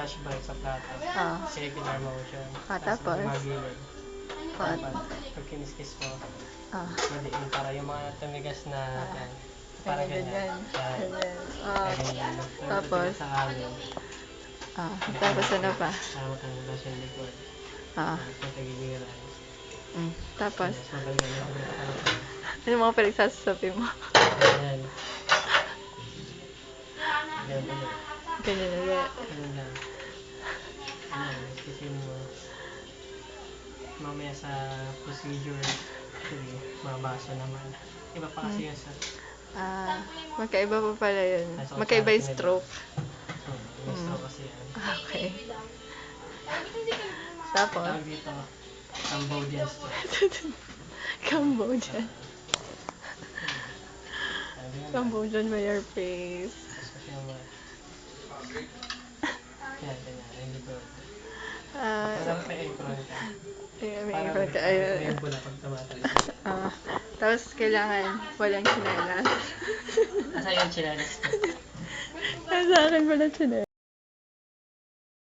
touch break sa plato. Ah. Circular motion. Tapos? Magilid. What? Tapos, pag kiniskis mo, Ah. madiin para yung mga tumigas na yan. Para Ganyan. Yan. Ganyan. Ah. Ganyan. Tapos? Sa kanin. Ah. Tapos ano pa? Para matanggal siya yung likod. Ah. Pagkagigiran. Tapos? Mabalikan yung Ano yung mga pinagsasabi mo? Ganyan. Ganyan ulit. Ganyan ulit. Ganun lang. Ayan, iskisin mo. Mamaya sa procedure, sige, mabasa naman. Iba pa kasi yun sa... Ah, magkaiba pa pala yun. Magkaiba yung stroke. May stroke kasi yan. Okay. Tapos? Tawag dito, Cambodian stroke. Cambodian. Cambodian by your face. Kasi yung mga... Yan, hindi ko... Ah, Parang may apron ka. may Parang apron ka. may bula pag tumatalo. Tapos kailangan walang tsinelas. Asa yung chinelas ko? Nasa akin pala tsinelas.